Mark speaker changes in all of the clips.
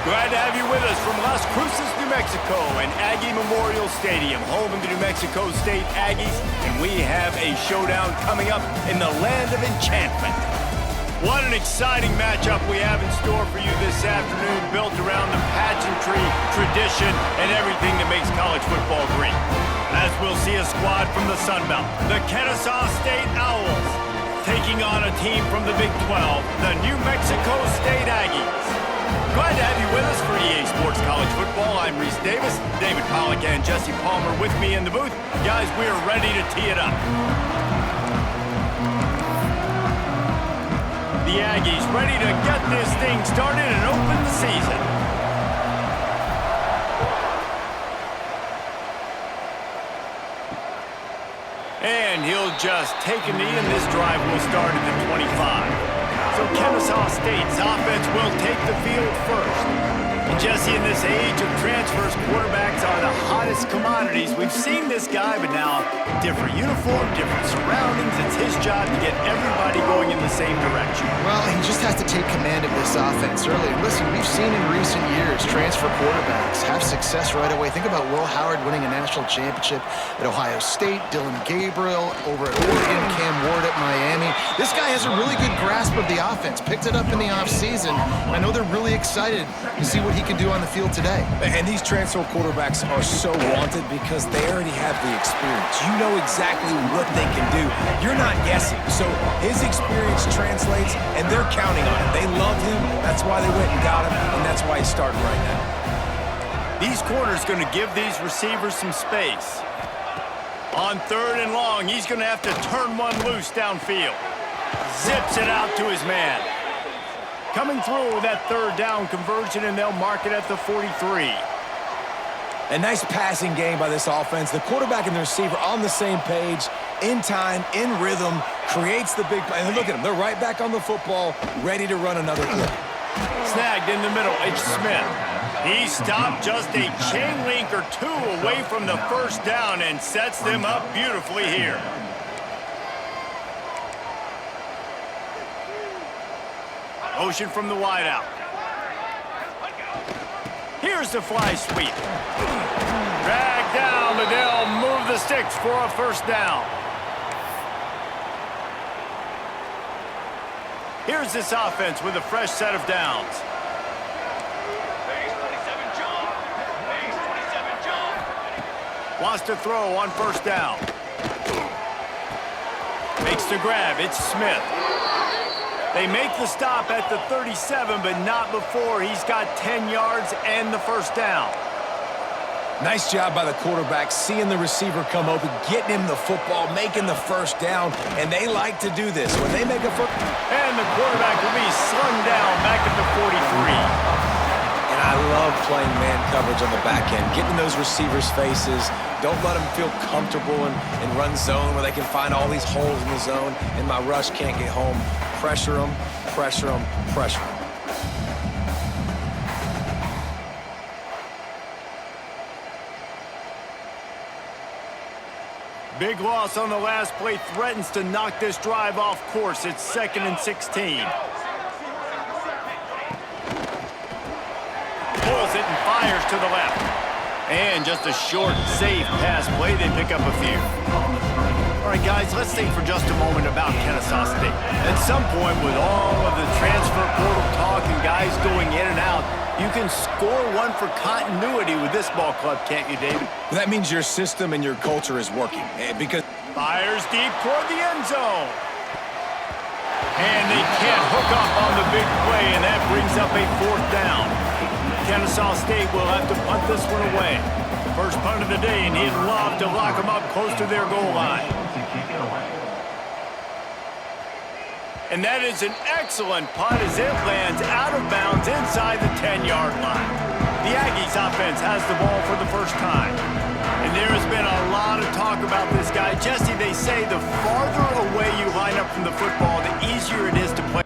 Speaker 1: Glad to have you with us from Las Cruces, New Mexico, and Aggie Memorial Stadium, home of the New Mexico State Aggies, and we have a showdown coming up in the land of enchantment. What an exciting matchup we have in store for you this afternoon, built around the pageantry, tradition, and everything that makes college football great. As we'll see a squad from the Sun Belt, the Kennesaw State Owls, taking on a team from the Big 12, the New Mexico State Aggies. Glad to have you with us for EA Sports College Football. I'm Reese Davis, David Pollack, and Jesse Palmer with me in the booth. Guys, we are ready to tee it up. The Aggies ready to get this thing started and open the season. And he'll just take a knee, and this drive will start at the 25. So Kennesaw State's offense will take the field first. And Jesse, in this age of transfers, quarterbacks are the hottest commodities. We've seen this guy, but now different uniform, different surroundings. It's his job to get everybody going in the same direction.
Speaker 2: Well, he just has to take command of this offense early. Listen, we've seen in recent years transfer quarterbacks have success right away. Think about Will Howard winning a national championship at Ohio State, Dylan Gabriel over at Oregon, Cam Ward at Miami. This guy has a really good grasp of the offense, picked it up in the offseason. I know they're really excited to see what he can do on the field today.
Speaker 3: And these transfer quarterbacks are so wanted because they already have the experience. You know exactly what they can do. You're not guessing. So his experience translates, and they're counting on it. They love him. That's why they went and got him, and that's why he's starting right now.
Speaker 1: These corners going to give these receivers some space. On 3rd and long, he's going to have to turn one loose downfield. Zips it out to his man. Coming through with that 3rd down conversion, and they'll mark it at the 43.
Speaker 3: A nice passing game by this offense. The quarterback and the receiver on the same page, in time, in rhythm, creates the big play. And look at them. They're right back on the football, ready to run another play.
Speaker 1: Snagged in the middle, it's Smith. He stopped just a chain link or 2 away from the 1st down and sets them up beautifully here. Motion from the wideout. Here's the fly sweep. Drag down, but they'll move the sticks for a 1st down. Here's this offense with a fresh set of downs. Wants to throw on 1st down. Makes the grab. It's Smith. They make the stop at the 37, but not before he's got 10 yards and the 1st down.
Speaker 3: Nice job by the quarterback, seeing the receiver come open, getting him the football, making the 1st down, and they like to do this. When they make a foot...
Speaker 1: And the quarterback will be slung down back at the 43.
Speaker 3: And I love playing man coverage on the back end, getting those receivers' faces. Don't let them feel comfortable in run zone where they can find all these holes in the zone, and my rush can't get home. Pressure them, pressure them, pressure them.
Speaker 1: Big loss on the last play threatens to knock this drive off course. It's 2nd and 16. Pulls it and fires to the left. And just a short, safe pass play. They pick up a few. All right, guys, let's think for just a moment about Kennesaw State. At some point, with all of the transfer portal talk and guys going in and out, you can score one for continuity with this ball club, can't you, David?
Speaker 3: That means your system and your culture is working. Because
Speaker 1: fires deep toward the end zone. And they can't hook up on the big play, and that brings up a 4th down. Kennesaw State will have to punt this one away. First punt of the day, and he'd love to lock them up close to their goal line. And that is an excellent punt as it lands out of bounds inside the 10-yard line. The Aggies offense has the ball for the 1st time. And there has been a lot of talk about this guy. Jesse, they say the farther away you line up from the football, the easier it is to play.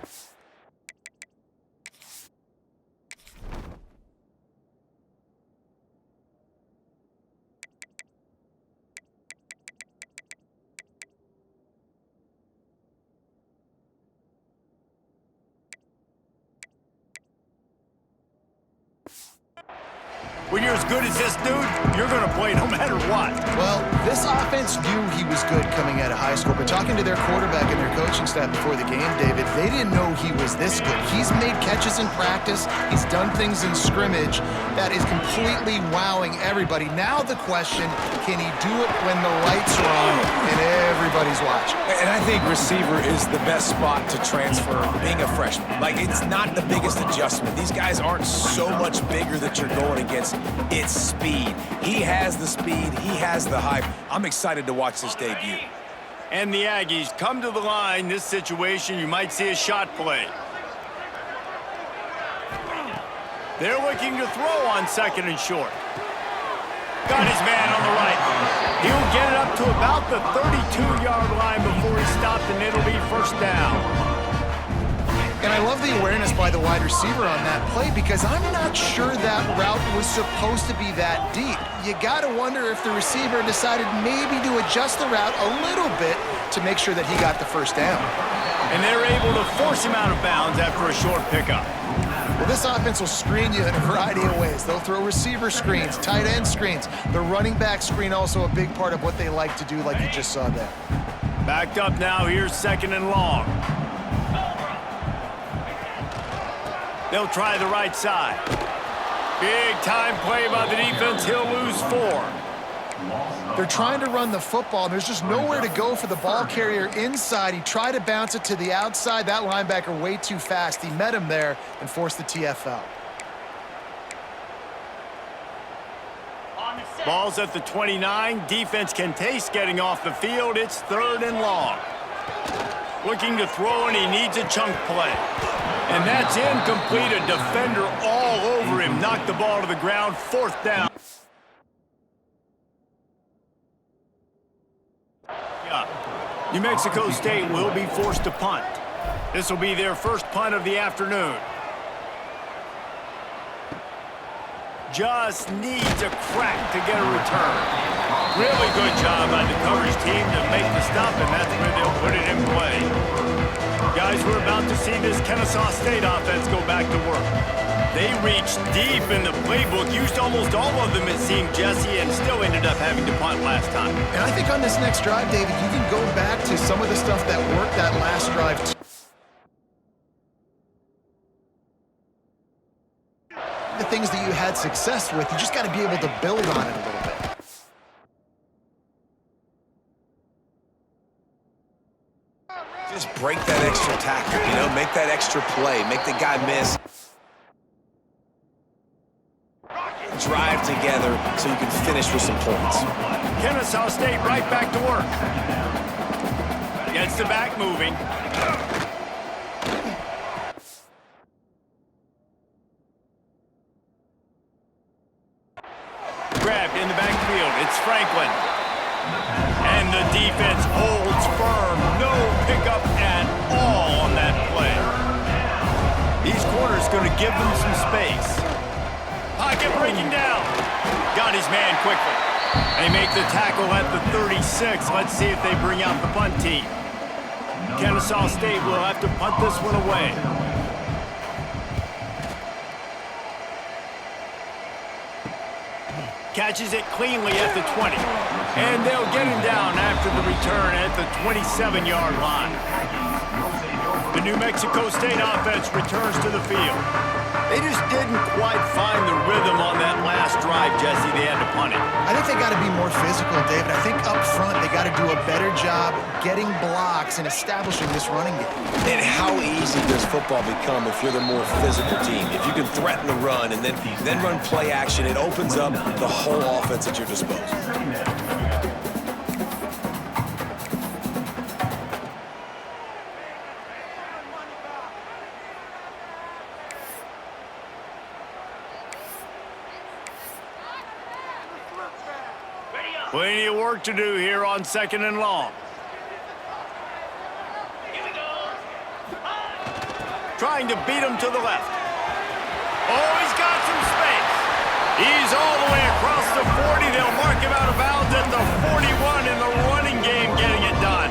Speaker 1: When you're as good as this dude, you're going to play no matter what.
Speaker 2: Well, this offense knew he was good coming out of high school, but talking to their quarterback and their coaching staff before the game, David, they didn't know he was this good. He's made catches in practice. He's done things in scrimmage that is completely wowing everybody. Now the question, can he do it when the lights are on and everybody's watching?
Speaker 3: And I think receiver is the best spot to transfer being a freshman. Like, it's not the biggest adjustment. These guys aren't so much bigger that you're going against. It's speed. He has the speed. He has the hype. I'm excited to watch this debut.
Speaker 1: And the Aggies come to the line. This situation, you might see a shot play. They're looking to throw on 2nd and short. Got his man on the right. He'll get it up to about the 32-yard line before he stopped, and it'll be 1st down.
Speaker 2: And I love the awareness by the wide receiver on that play because I'm not sure that route was supposed to be that deep. You got to wonder if the receiver decided maybe to adjust the route a little bit to make sure that he got the 1st down.
Speaker 1: And they're able to force him out of bounds after a short pickup.
Speaker 2: Well, this offense will screen you in a variety of ways. They'll throw receiver screens, tight end screens. The running back screen also a big part of what they like to do, like you just saw there.
Speaker 1: Backed up now, here's 2nd and long. They'll try the right side. Big time play by the defense. He'll lose 4.
Speaker 2: They're trying to run the football. There's just nowhere to go for the ball carrier inside. He tried to bounce it to the outside. That linebacker way too fast. He met him there and forced the TFL.
Speaker 4: On the set.
Speaker 1: Ball's at the 29. Defense can taste getting off the field. It's 3rd and long. Looking to throw, and he needs a chunk play. And that's incomplete. A defender all over him. Knocked the ball to the ground. 4th down. New Mexico State will be forced to punt. This will be their first punt of the afternoon. Just needs a crack to get a return. Really good job by the coverage team to make the stop, and that's where they'll put it in play. Guys, we're about to see this Kennesaw State offense go back to work. They reached deep in the playbook, used almost all of them, it seemed, Jesse, and still ended up having to punt last time.
Speaker 2: And I think on this next drive, David, you can go back to some of the stuff that worked that last drive. The things that you had success with, you just got to be able to build on it a little bit.
Speaker 3: Just break that extra tackle, you know, make that extra play, make the guy miss. Drive together so you can finish with some points.
Speaker 1: Kennesaw State right back to work. Gets the back moving. Grabbed in the backfield. It's Franklin. And the defense holds firm. No pickup at all on that play. These corners going to give them some space. Pocket breaking down. Got his man quickly. They make the tackle at the 36. Let's see if they bring out the punt team. Kennesaw State will have to punt this one away. Catches it cleanly at the 20. And they'll get him down after the return at the 27-yard line. The New Mexico State offense returns to the field. They just didn't quite find the rhythm on that last drive, Jesse. They had to punt it.
Speaker 2: I think they got to be more physical, David. I think up front they got to do a better job getting blocks and establishing this running game.
Speaker 3: And how easy does football become if you're the more physical team? If you can threaten the run and then run play action, it opens up the whole offense at your disposal.
Speaker 1: Plenty of work to do here on 2nd and long. Trying to beat him to the left. Oh, he's got some space. He's all the way across the 40. They'll mark him out of bounds at the 41 in the running game, getting it done.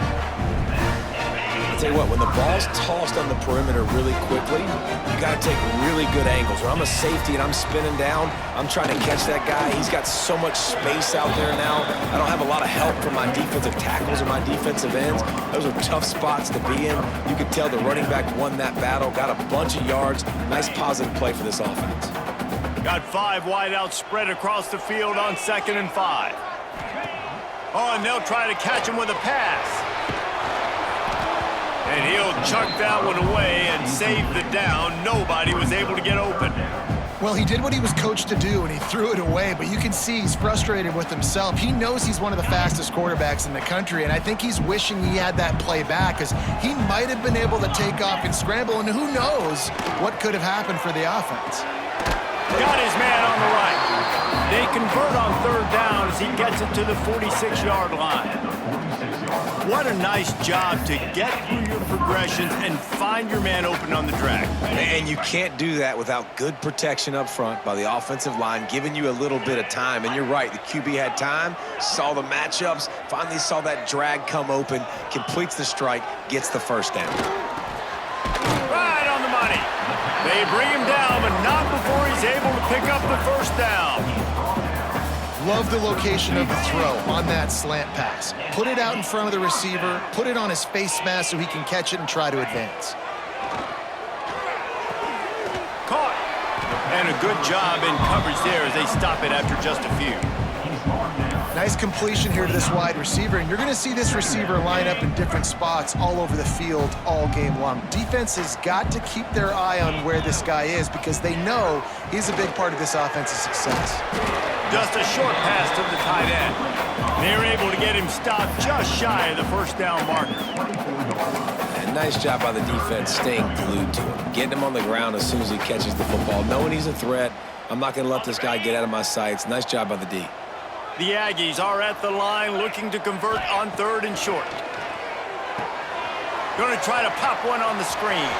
Speaker 3: I'll tell you what, when the ball's tossed on the perimeter really quickly, you got to take really good angles. When I'm a safety and I'm spinning down, I'm trying to catch that guy. He's got so much space out there now. I don't have a lot of help from my defensive tackles or my defensive ends. Those are tough spots to be in. You could tell the running back won that battle, got a bunch of yards. Nice positive play for this offense.
Speaker 1: Got 5 wideouts spread across the field on 2nd and 5. Oh, and they'll try to catch him with a pass. And he'll chuck that one away and save the down. Nobody was able to get open.
Speaker 2: Well, he did what he was coached to do, and he threw it away, but you can see he's frustrated with himself. He knows he's one of the fastest quarterbacks in the country, and I think he's wishing he had that play back because he might have been able to take off and scramble, and who knows what could have happened for the offense.
Speaker 1: Got his man on the right. They convert on 3rd down as he gets it to the 46-yard line. What a nice job to get through your progressions and find your man open on the drag.
Speaker 3: And you can't do that without good protection up front by the offensive line, giving you a little bit of time. And you're right, the QB had time, saw the matchups, finally saw that drag come open, completes the strike, gets the first down.
Speaker 1: Right on the money. They bring him down, but not before he's able to pick up the first down.
Speaker 2: Love the location of the throw on that slant pass. Put it out in front of the receiver, put it on his face mask so he can catch it and try to advance.
Speaker 1: Caught. And a good job in coverage there as they stop it after just a few.
Speaker 2: Nice completion here to this wide receiver, and you're going to see this receiver line up in different spots all over the field all game long. Defense has got to keep their eye on where this guy is because they know he's a big part of this offense's success.
Speaker 1: Just a short pass to the tight end. They're able to get him stopped just shy of the first down marker.
Speaker 3: And nice job by the defense staying glued to him. Getting him on the ground as soon as he catches the football. Knowing he's a threat, I'm not going to let this guy get out of my sights. Nice job by the D.
Speaker 1: The Aggies are at the line looking to convert on 3rd and short. Going to try to pop one on the screen.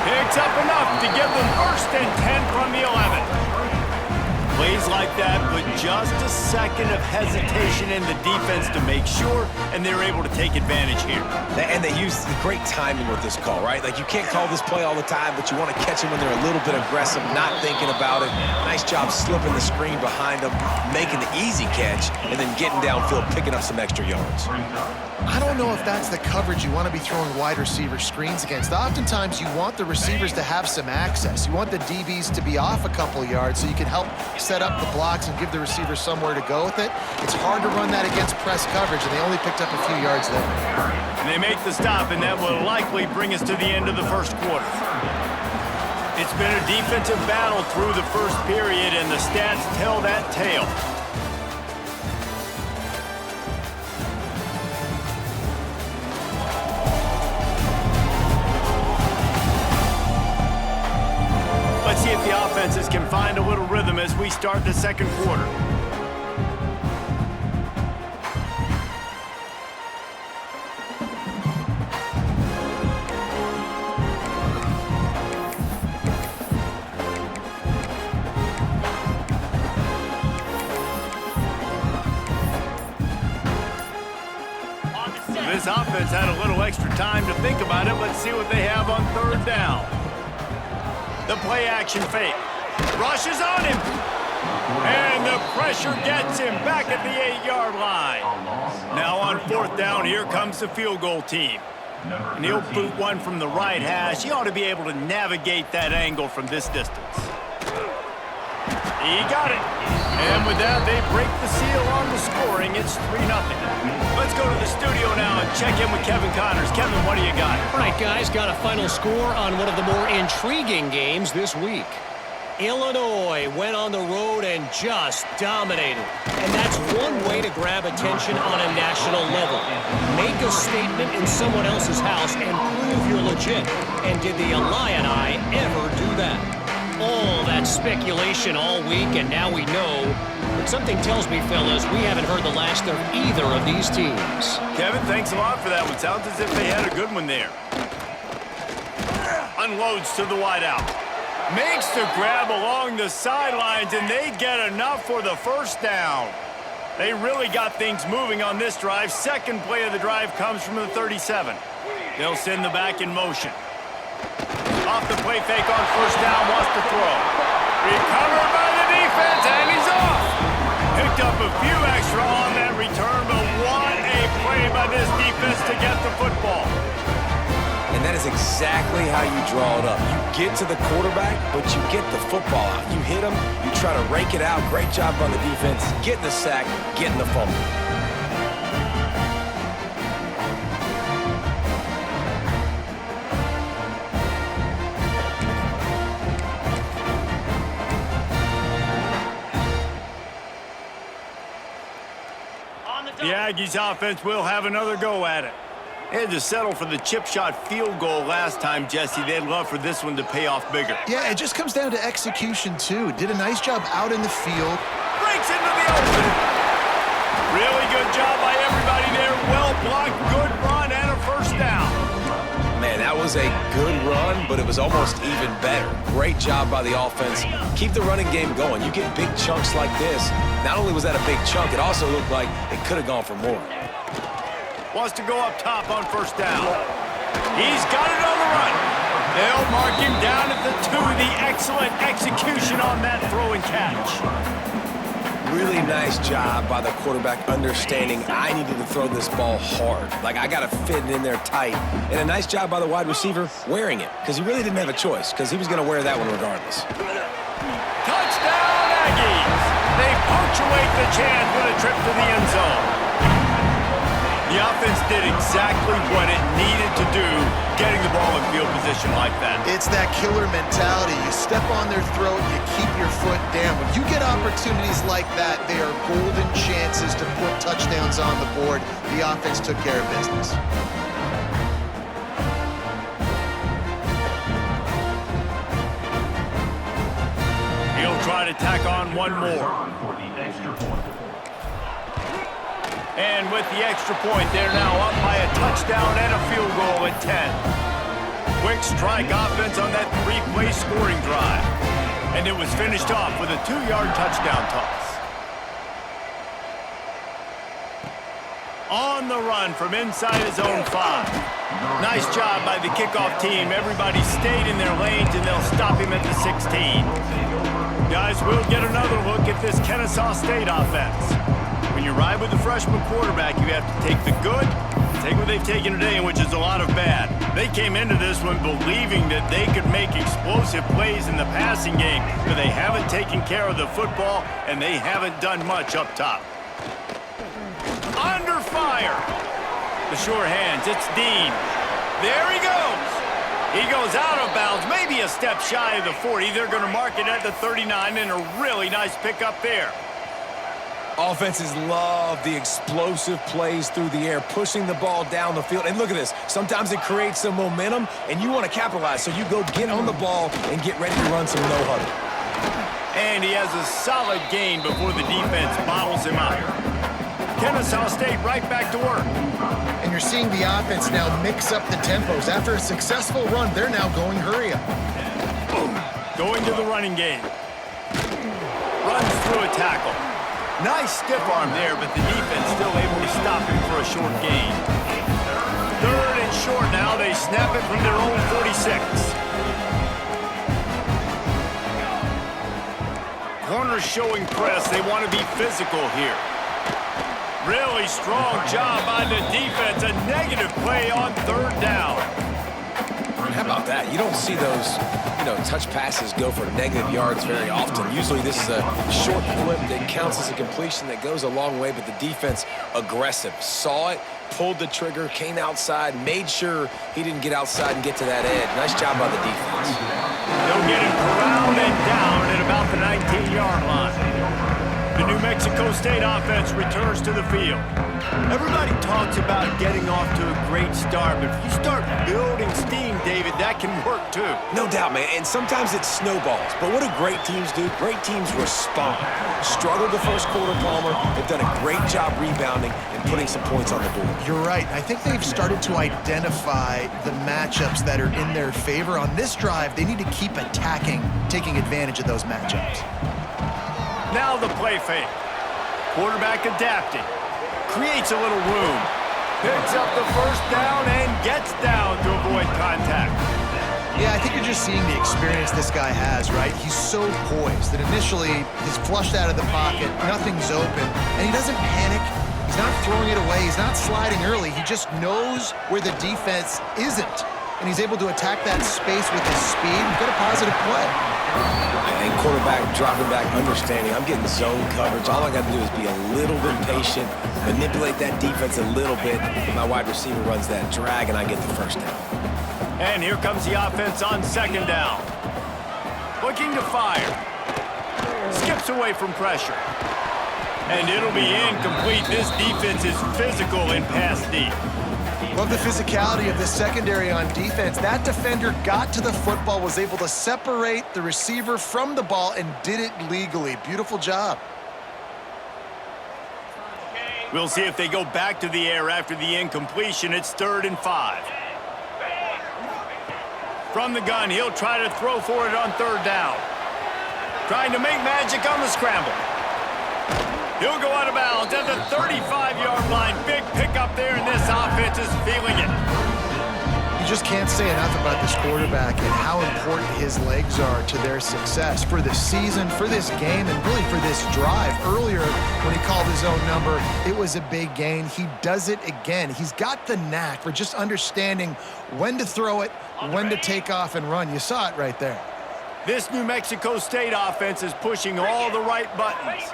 Speaker 1: Picks up enough to give them 1st and 10 from the 11. Plays like that, but just a second of hesitation in the defense to make sure, and they're able to take advantage here.
Speaker 3: And they use the great timing with this call, right? Like, you can't call this play all the time, but you want to catch them when they're a little bit aggressive, not thinking about it. Nice job slipping the screen behind them, making the easy catch, and then getting downfield, picking up some extra yards.
Speaker 2: I don't know if that's the coverage you want to be throwing wide receiver screens against. Oftentimes, you want the receivers to have some access. You want the DBs to be off a couple yards so you can help set up the blocks and give the receiver somewhere to go with it. It's hard to run that against press coverage, and they only picked up a few yards there.
Speaker 1: And they make the stop, and that will likely bring us to the end of the first quarter. It's been a defensive battle through the first period, and the stats tell that tale. Let's see if the offenses can find a little rhythm as we start the second quarter. This offense had a little extra time to think about it. Let's see what they have on 3rd down. The play action fake. Rushes on him. And the pressure gets him back at the 8-yard line. Now on 4th down, here comes the field goal team. And he'll boot one from the right hash. He ought to be able to navigate that angle from this distance. He got it. And with that, they break the seal on the scoring. It's 3-0. Let's go to the studio now and check in with Kevin Connors. Kevin, what do you got?
Speaker 4: All right, guys, got a final score on one of the more intriguing games this week. Illinois went on the road and just dominated. And that's one way to grab attention on a national level. Make a statement in someone else's house and prove you're legit. And did the Illini ever do that? All that speculation all week, and now we know. But something tells me, fellas, we haven't heard the last of either of these teams.
Speaker 1: Kevin, thanks a lot for that one. Sounds as if they had a good one there. Unloads to the wideout. Makes the grab along the sidelines, and they get enough for the 1st down. They really got things moving on this drive. Second play of the drive comes from the 37. They'll send the back in motion. Off the play fake on 1st down, wants to throw. Recovered by the defense, and he's off. Picked up a few extra on that return, but what a play by this defense to get the football.
Speaker 3: And that is exactly how you draw it up. You get to the quarterback, but you get the football out. You hit him, you try to rake it out. Great job by the defense, getting the sack, getting the fumble.
Speaker 1: The Aggies offense will have another go at it. They had to settle for the chip shot field goal last time, Jesse. They'd love for this one to pay off bigger.
Speaker 2: Yeah, it just comes down to execution, too. Did a nice job out in the field.
Speaker 1: Breaks into the open. Really good job by everybody there. Well blocked, good run, and a 1st down.
Speaker 3: Man, that was a good run, but it was almost even better. Great job by the offense. Keep the running game going. You get big chunks like this. Not only was that a big chunk, it also looked like it could have gone for more.
Speaker 1: Wants to go up top on 1st down. He's got it on the run. They'll mark him down at the 2. The excellent execution on that throw and catch.
Speaker 3: Really nice job by the quarterback understanding I needed to throw this ball hard. Like, I got to fit it in there tight. And a nice job by the wide receiver wearing it, because he really didn't have a choice, because he was going to wear that one regardless.
Speaker 1: Touchdown, Aggies! They punctuate the chance with a trip to the end zone. The offense did exactly what it needed to do, getting the ball in field position like that.
Speaker 2: It's that killer mentality. You step on their throat, you keep your foot down. When you get opportunities like that, they are golden chances to put touchdowns on the board. The offense took care of business.
Speaker 1: He'll try to tack on one more. And with the extra point, they're now up by a touchdown and a field goal at 10. Quick strike offense on that three-play scoring drive. And it was finished off with a 2-yard touchdown toss. On the run from inside his own 5. Nice job by the kickoff team. Everybody stayed in their lanes, and they'll stop him at the 16. Guys, we'll get another look at this Kennesaw State offense. When you ride with the freshman quarterback, you have to take the good, take what they've taken today, which is a lot of bad. They came into this one believing that they could make explosive plays in the passing game, but they haven't taken care of the football, and they haven't done much up top. Under fire. The sure hands, it's Dean. There he goes. He goes out of bounds, maybe a step shy of the 40. They're going to mark it at the 39, and a really nice pickup there.
Speaker 3: Offenses love the explosive plays through the air, pushing the ball down the field. And look at this. Sometimes it creates some momentum, and you want to capitalize. So you go get on the ball and get ready to run some no-huddle.
Speaker 1: And he has a solid gain before the defense bottles him out. Kennesaw State right back to work.
Speaker 2: And you're seeing the offense now mix up the tempos. After a successful run, they're now going hurry up.
Speaker 1: Going to the running game. Runs through a tackle. Nice stiff arm there, but the defense still able to stop him for a short gain. 3rd and short now. They snap it from their own 46. Corners showing press. They want to be physical here. Really strong job by the defense. A negative play on 3rd down.
Speaker 3: How about that? You don't see those, touch passes go for negative yards very often. Usually this is a short flip that counts as a completion that goes a long way, but the defense aggressive. Saw it, pulled the trigger, came outside, made sure he didn't get outside and get to that edge. Nice job by the defense.
Speaker 1: They'll get him corralled and down at about the 19-yard line. The New Mexico State offense returns to the field. Everybody talks about getting off to a great start, but if you start building steam, David, that can work too.
Speaker 3: No doubt, man, and sometimes it snowballs. But what do great teams do? Great teams respond. Struggled the first quarter, Palmer. They've done a great job rebounding and putting some points on the board.
Speaker 2: You're right. I think they've started to identify the matchups that are in their favor. On this drive, they need to keep attacking, taking advantage of those matchups.
Speaker 1: Now the play fake. Quarterback adapting. Creates a little room. Picks up the first down and gets down to avoid contact.
Speaker 2: Yeah, I think you're just seeing the experience this guy has, right? He's so poised that initially he's flushed out of the pocket, nothing's open, and he doesn't panic. He's not throwing it away. He's not sliding early. He just knows where the defense isn't, and he's able to attack that space with his speed and get a positive play.
Speaker 3: And quarterback dropping back, understanding I'm getting zone coverage. All I got to do is be a little bit patient, manipulate that defense a little bit. My wide receiver runs that drag, and I get the first down.
Speaker 1: And here comes the offense on 2nd down. Looking to fire. Skips away from pressure. And it'll be incomplete. This defense is physical in pass deep.
Speaker 2: Love the physicality of the secondary on defense. That defender got to the football, was able to separate the receiver from the ball, and did it legally. Beautiful job.
Speaker 1: We'll see if they go back to the air after the incompletion. It's 3rd and 5. From the gun, he'll try to throw for it on 3rd down. Trying to make magic on the scramble. He'll go out of bounds at the 35-yard line. Big pickup there, and this offense is feeling it.
Speaker 2: You just can't say enough about this quarterback and how important his legs are to their success for the season, for this game, and really for this drive. Earlier, when he called his own number, it was a big gain. He does it again. He's got the knack for just understanding when to throw it, when to take off and run. You saw it right there.
Speaker 1: This New Mexico State offense is pushing all the right buttons.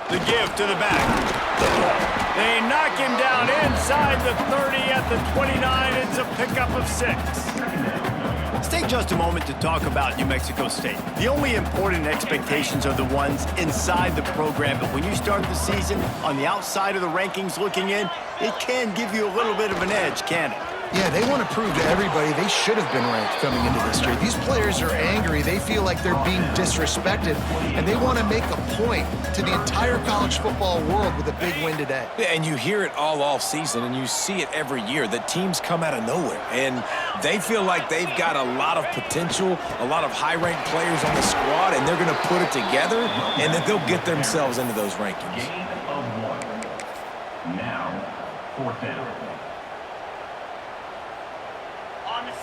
Speaker 1: The give to the back. They knock him down inside the 30 at the 29. It's a pickup of 6. Let's take just a moment to talk about New Mexico State. The only important expectations are the ones inside the program, but when you start the season on the outside of the rankings looking in, it can give you a little bit of an edge, can it?
Speaker 2: Yeah, they want to prove to everybody they should have been ranked coming into this year. These players are angry. They feel like they're being disrespected, and they want to make a point to the entire college football world with a big win today.
Speaker 3: Yeah, and you hear it all season, and you see it every year. The teams come out of nowhere, and they feel like they've got a lot of potential, a lot of high-ranked players on the squad, and they're going to put it together, and then they'll get themselves into those rankings.
Speaker 5: Gain of 1. Now, 4th down.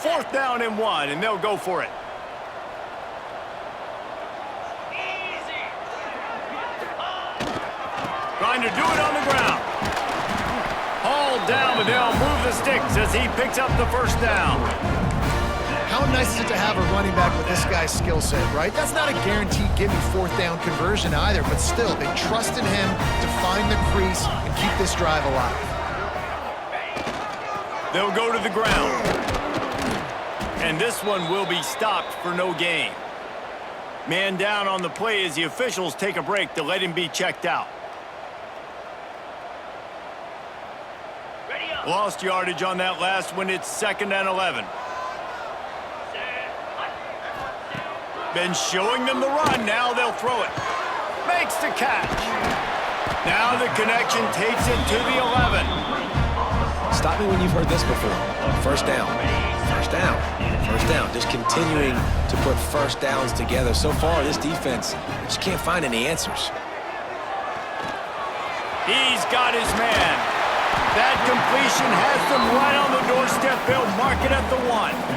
Speaker 1: 4th down and 1, and they'll go for it. Trying to do it on the ground. Hauled down, but they'll move the sticks as he picks up the 1st down.
Speaker 2: How nice is it to have a running back with this guy's skill set, right? That's not a guaranteed give-me 4th down conversion either, but still, they trust in him to find the crease and keep this drive alive.
Speaker 1: They'll go to the ground. And this one will be stopped for no gain. Man down on the play as the officials take a break to let him be checked out. Lost yardage on that last one. It's 2nd and 11. Been showing them the run. Now they'll throw it. Makes the catch. Now the connection takes it to the 11.
Speaker 3: Stop me when you've heard this before. 1st down. 1st down. 1st down. Just continuing to put 1st downs together. So far, this defense just can't find any answers.
Speaker 1: He's got his man. That completion has them right on the doorstep. They'll mark it at the 1.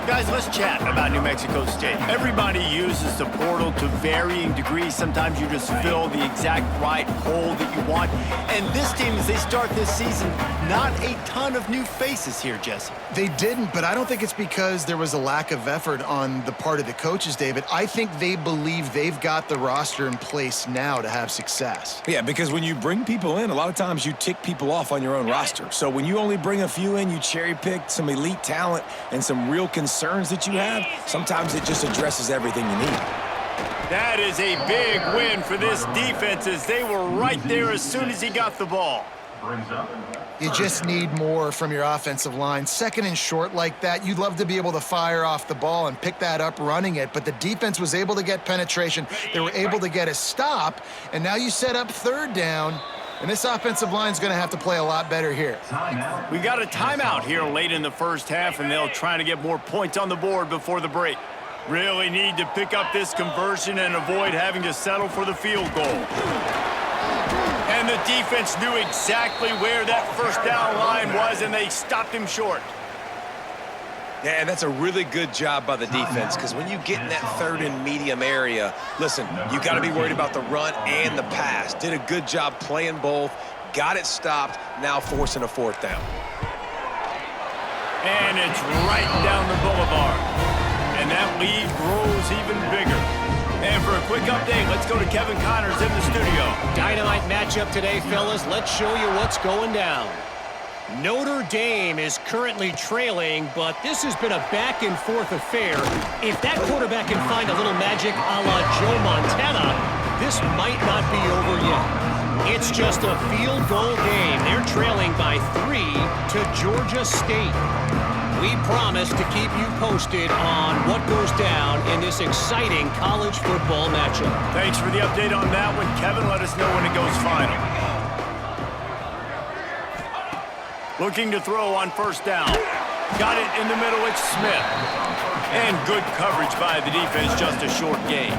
Speaker 1: Guys, let's chat about New Mexico State. Everybody uses the portal to varying degrees. Sometimes you just fill the exact right hole that you want. And this team, as they start this season, not a ton of new faces here, Jesse.
Speaker 2: They didn't, but I don't think it's because there was a lack of effort on the part of the coaches, David. I think they believe they've got the roster in place now to have success.
Speaker 3: Yeah, because when you bring people in, a lot of times you tick people off on your own roster. So when you only bring a few in, you cherry-pick some elite talent and some real concerns that you have, sometimes it just addresses everything you need.
Speaker 1: That is a big win for this defense as they were right there as soon as he got the ball.
Speaker 2: You just need more from your offensive line. 2nd and short like that, you'd love to be able to fire off the ball and pick that up running it, but the defense was able to get penetration. They were able to get a stop, and now you set up 3rd down, and this offensive line is going to have to play a lot better here.
Speaker 1: We got a timeout here late in the 1st half, and they'll try to get more points on the board before the break. Really need to pick up this conversion and avoid having to settle for the field goal. And the defense knew exactly where that 1st down line was, and they stopped him short.
Speaker 3: Yeah, and that's a really good job by the defense, because when you get in that 3rd and medium area, listen, you got to be worried about the run and the pass. Did a good job playing both, got it stopped, now forcing a 4th down.
Speaker 1: And it's right down the boulevard. And that lead grows even bigger. And for a quick update, let's go to Kevin Connors in the studio.
Speaker 4: Dynamite matchup today, fellas. Let's show you what's going down. Notre Dame is currently trailing, but this has been a back-and-forth affair. If that quarterback can find a little magic a la Joe Montana, this might not be over yet. It's just a field goal game. They're trailing by 3 to Georgia State. We promise to keep you posted on what goes down in this exciting college football matchup.
Speaker 1: Thanks for the update on that one, Kevin. Let us know when it goes final. Looking to throw on 1st down. Got it in the middle, it's Smith. And good coverage by the defense, just a short gain.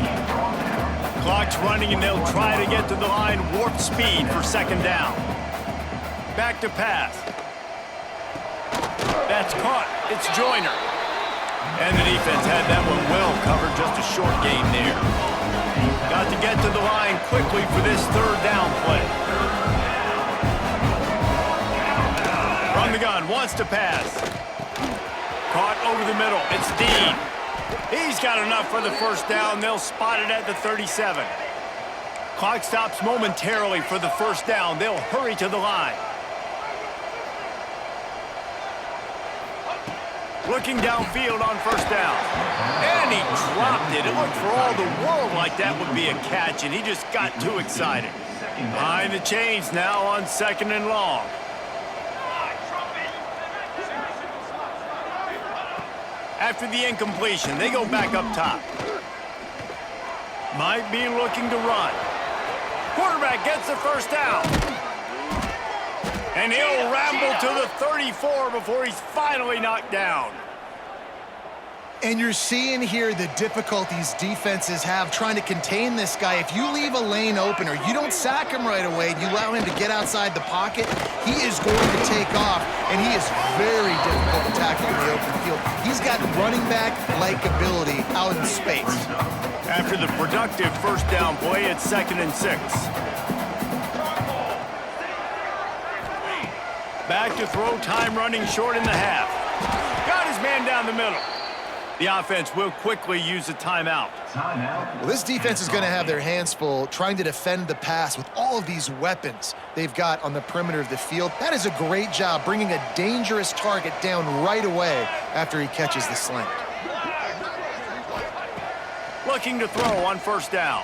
Speaker 1: Clock's running, and they'll try to get to the line. Warp speed for 2nd down. Back to pass. That's caught. It's Joyner. And the defense had that one well covered, just a short gain there. Got to get to the line quickly for this 3rd down play. From the gun, wants to pass. Caught over the middle. It's Dean. He's got enough for the 1st down. They'll spot it at the 37. Clock stops momentarily for the 1st down. They'll hurry to the line. Looking downfield on first down. And he dropped it. It looked for all the world like that would be a catch, and he just got too excited. Behind the chains now on second and long. After the incompletion, they go back up top. Might be looking to run. Quarterback gets the first down. And he'll ramble to the 34 before he's finally knocked down.
Speaker 2: And you're seeing here the difficulties defenses have trying to contain this guy. If you leave a lane open or you don't sack him right away and you allow him to get outside the pocket, he is going to take off, and he is very difficult to tackle in the open field. He's got running back-like ability out in space.
Speaker 1: After the productive first down play, it's 2nd and 6. Back to throw, time running short in the half. Got his man down the middle. The offense will quickly use a timeout.
Speaker 2: Well, this defense is going to have their hands full trying to defend the pass with all of these weapons they've got on the perimeter of the field. That is a great job bringing a dangerous target down right away after he catches the slant.
Speaker 1: Looking to throw on first down.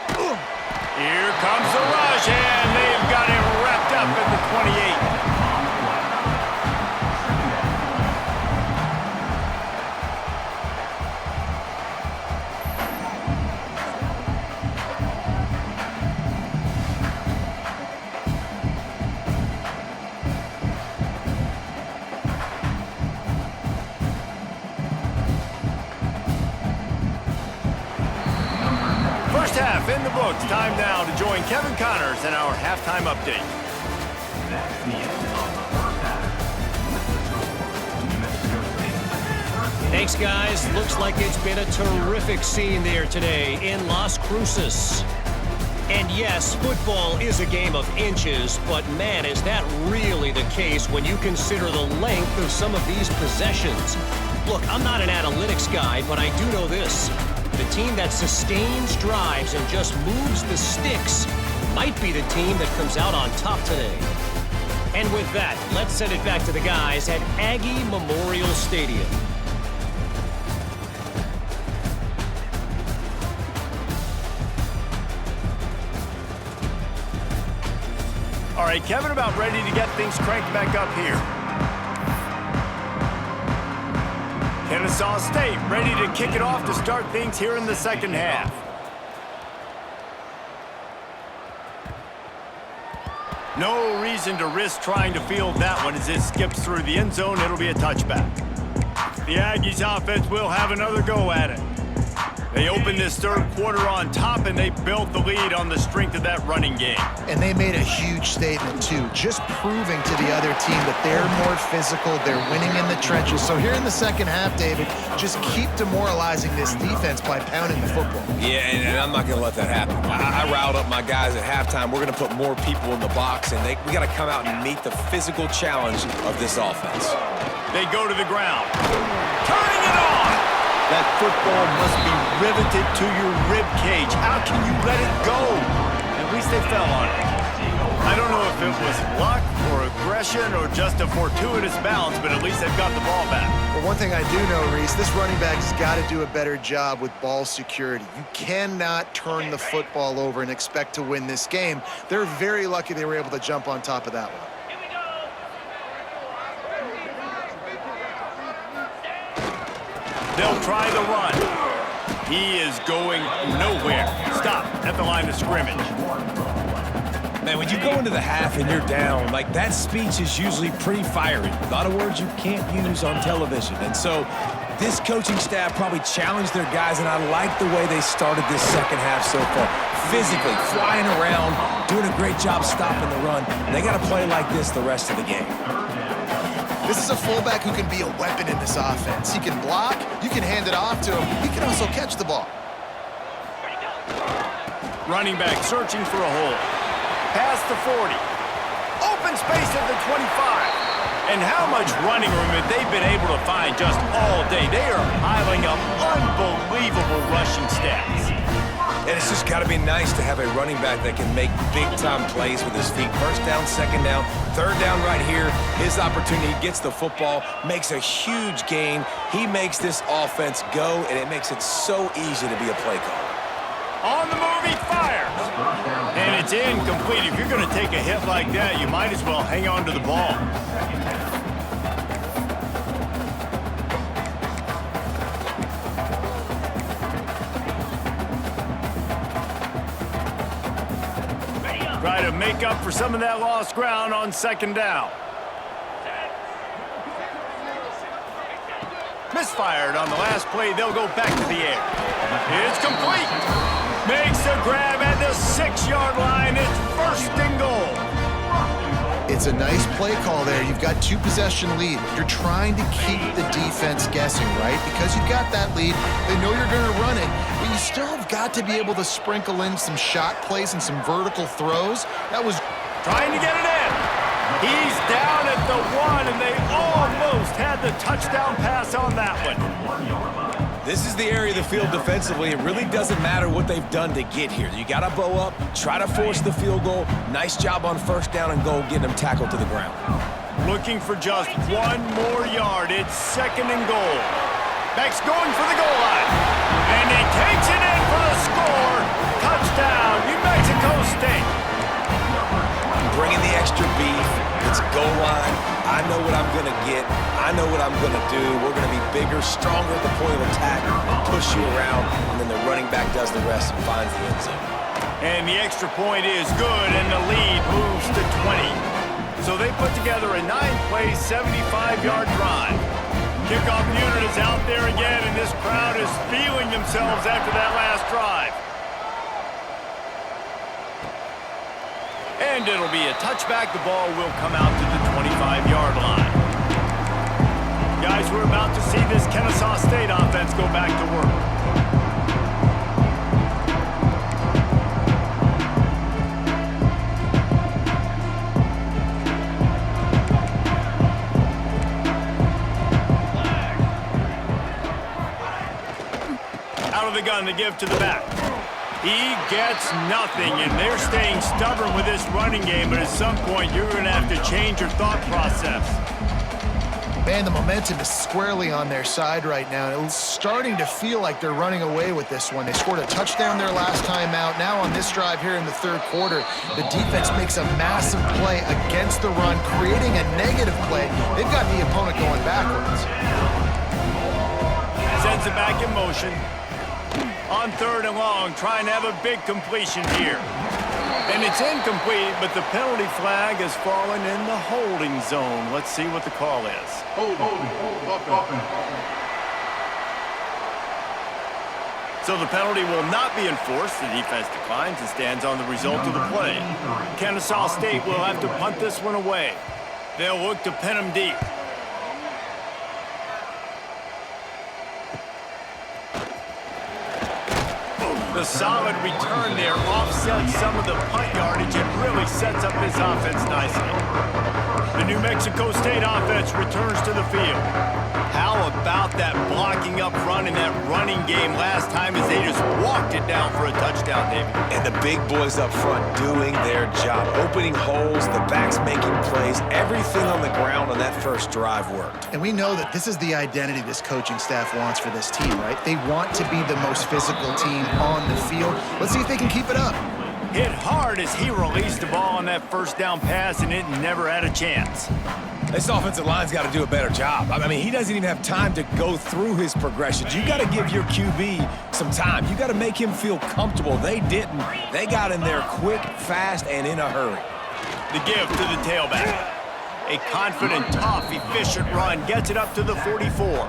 Speaker 1: Here comes the rush, and they've got him wrapped up at the 28. First half in the books. Time now to join Kevin Connors in our halftime update.
Speaker 5: That's the end of the first half.
Speaker 4: Thanks, guys. Looks like it's been a terrific scene there today in Las Cruces. And yes, football is a game of inches, but man, is that really the case when you consider the length of some of these possessions. Look, I'm not an analytics guy, but I do know this. The team that sustains drives and just moves the sticks might be the team that comes out on top today. And with that, let's send it back to the guys at Aggie Memorial Stadium.
Speaker 1: All right, Kevin, about ready to get things cranked back up here. Kennesaw State ready to kick it off to start things here in the second half. No reason to risk trying to field that one as it skips through the end zone. It'll be a touchback. The Aggies offense will have another go at it. They opened this third quarter on top, and they built the lead on the strength of that running game.
Speaker 2: And they made a huge statement, too, just proving to the other team that they're more physical, they're winning in the trenches. So here in the second half, David, just keep demoralizing this defense by pounding the football.
Speaker 3: Yeah, and I'm not going to let that happen. I riled up my guys at halftime. We're going to put more people in the box, and we got to come out and meet the physical challenge of this offense.
Speaker 1: They go to the ground. Turning it on! That football must be riveted to your rib cage. How can you let it go? At least they fell on it. I don't know if it was luck or aggression or just a fortuitous bounce, but at least they've got the ball back.
Speaker 2: Well, one thing I do know, Reese, this running back has got to do a better job with ball security. You cannot turn the football over and expect to win this game. They're very lucky they were able to jump on top of that one.
Speaker 1: They'll try the run. He is going nowhere. Stop at the line of scrimmage.
Speaker 3: Man, when you go into the half and you're down, like that speech is usually pretty fiery. A lot of words you can't use on television. And so this coaching staff probably challenged their guys, and I like the way they started this second half so far. Physically, flying around, doing a great job stopping the run. They got to play like this the rest of the game.
Speaker 2: This is a fullback who can be a weapon in this offense. He can block, you can hand it off to him, he can also catch the ball.
Speaker 1: Running back searching for a hole. Past the 40. Open space at the 25. And how much running room have they been able to find just all day? They are piling up unbelievable rushing stats.
Speaker 3: And it's just got to be nice to have a running back that can make big-time plays with his feet. First down, second down, third down right here. His opportunity, gets the football, makes a huge gain. He makes this offense go, and it makes it so easy to be a play caller.
Speaker 1: On the move, he fires. And it's incomplete. If you're going to take a hit like that, you might as well hang on to the ball. Try to make up for some of that lost ground on second down. Misfired on the last play. They'll go back to the air. It's complete. Makes a grab at the 6-yard line. It's first and goal.
Speaker 2: It's a nice play call there. You've got 2-possession lead. You're trying to keep the defense guessing, right? Because you've got that lead. They know you're going to run it, but you still have got to be able to sprinkle in some shot plays and some vertical throws. That was
Speaker 1: trying to get it in. He's down at the 1, and they almost had the touchdown pass on that one.
Speaker 3: This is the area of the field defensively. It really doesn't matter what they've done to get here. You got to bow up, try to force the field goal. Nice job on first down and goal, getting them tackled to the ground.
Speaker 1: Looking for just 1 more yard. It's second and goal. Beck's going for the goal line. And he takes it in for the score. Touchdown, New Mexico State.
Speaker 3: Bringing the extra beef. It's goal line. I know what I'm going to get. I know what I'm going to do. We're going to be bigger, stronger at the point of attack, push you around, and then the running back does the rest and finds the end zone.
Speaker 1: And the extra point is good, and the lead moves to 20. So they put together a 9-play, 75-yard drive. Kickoff unit is out there again, and this crowd is feeling themselves after that last drive. And it'll be a touchback. The ball will come out to the 25-yard line. Guys, we're about to see this Kennesaw State offense go back to work. Out of the gun to give to the back. He gets nothing, and they're staying stubborn with this running game, but at some point, you're going to have to change your thought process.
Speaker 2: Man, the momentum is squarely on their side right now. It's starting to feel like they're running away with this one. They scored a touchdown their last time out. Now on this drive here in the third quarter, the defense makes a massive play against the run, creating a negative play. They've got the opponent going backwards.
Speaker 1: Sends it back in motion. On third and long, trying to have a big completion here. And it's incomplete, but the penalty flag has fallen in the holding zone. Let's see what the call is. So the penalty will not be enforced. The defense declines and stands on the result of the play. Kennesaw State will have to punt this one away. They'll look to pin them deep. The solid return there offsets some of the punt yardage and really sets up this offense nicely. The New Mexico State offense returns to the field. How about that blocking up front and that running game last time as they just walked it down for a touchdown, David?
Speaker 3: And the big boys up front doing their job, opening holes, the backs making plays. Everything on the ground on that first drive worked.
Speaker 2: And we know that this is the identity this coaching staff wants for this team, right? They want to be the most physical team on the field. Let's see if they can keep it up.
Speaker 1: Hit hard as he released the ball on that first down pass, and it never had a chance.
Speaker 3: This offensive line's got to do a better job. I mean, he doesn't even have time to go through his progressions. You got to give your QB some time. You got to make him feel comfortable. They didn't. They got in there quick, fast, and in a hurry.
Speaker 1: The give to the tailback. A confident, tough, efficient run gets it up to the 44.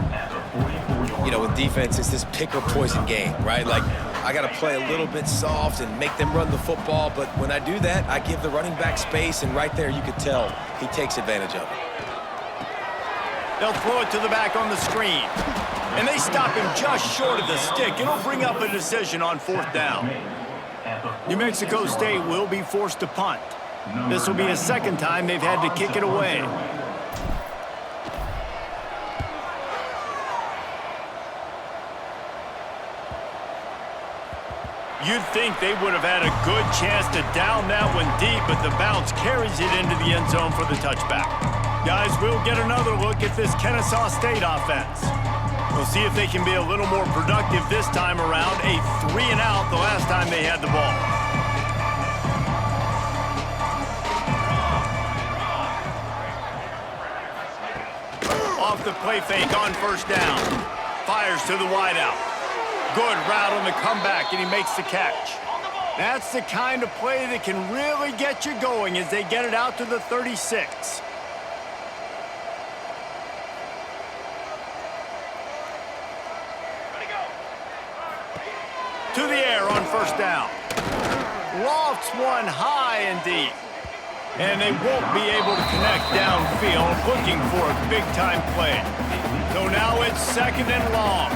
Speaker 3: You know, with defense, it's this pick or poison game, right? Like, I got to play a little bit soft and make them run the football, but when I do that, I give the running back space, and right there you could tell he takes advantage of it.
Speaker 1: They'll throw it to the back on the screen. And they stop him just short of the stick. It'll bring up a decision on fourth down. New Mexico State will be forced to punt. This will be a second time they've had to kick it away. You'd think they would have had a good chance to down that one deep, but the bounce carries it into the end zone for the touchback. Guys, we'll get another look at this Kennesaw State offense. We'll see if they can be a little more productive this time around. A 3-and-out the last time they had the ball. Off the play fake on first down. Fires to the wideout. Good route on the comeback, and he makes the catch. That's the kind of play that can really get you going as they get it out to the 36. To the air on first down. Lofts one high and deep. And they won't be able to connect downfield, looking for a big-time play. So now it's second and long.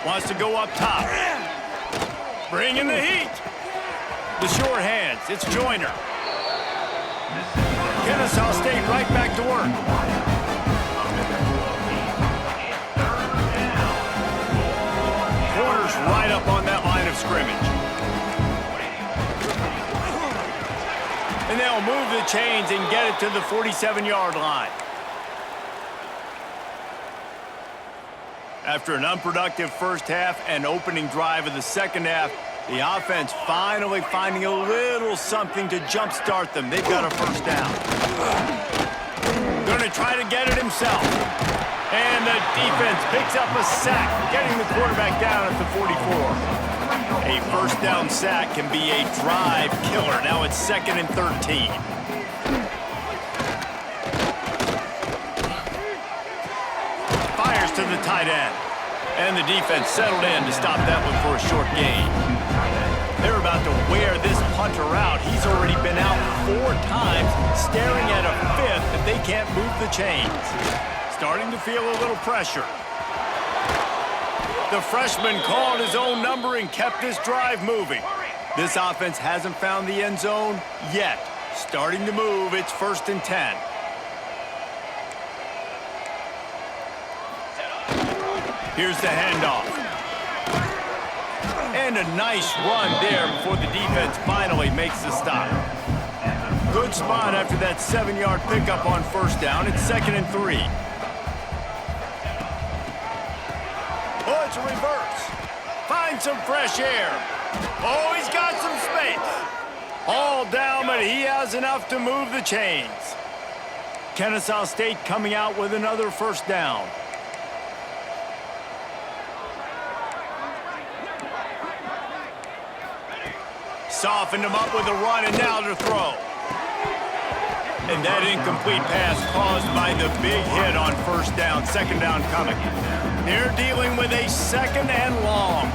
Speaker 1: Wants to go up top. Bringing the heat. The short hands. It's Joyner. Kennesaw State right back to work. Corners right up on that line of scrimmage. And they'll move the chains and get it to the 47-yard line. After an unproductive first half and opening drive of the second half, the offense finally finding a little something to jumpstart them. They've got a first down. Going to try to get it himself. And the defense picks up a sack, getting the quarterback down at the 44. A first down sack can be a drive killer. Now it's second and 13. Fires to the tight end. And the defense settled in to stop that one for a short gain. They're about to wear this punter out. He's already been out 4 times, staring at a 5th if they can't move the chains. Starting to feel a little pressure. The freshman called his own number and kept this drive moving. This offense hasn't found the end zone yet. Starting to move, it's first and 10. Here's the handoff. And a nice run there before the defense finally makes the stop. Good spot after that 7-yard pickup on first down. It's second and 3. Oh, it's a reverse. Find some fresh air. Oh, he's got some space. All down, but he has enough to move the chains. Kennesaw State coming out with another first down. Softened him up with a run, and now to throw. And that incomplete pass caused by the big hit on first down. Second down coming. They're dealing with a second and long.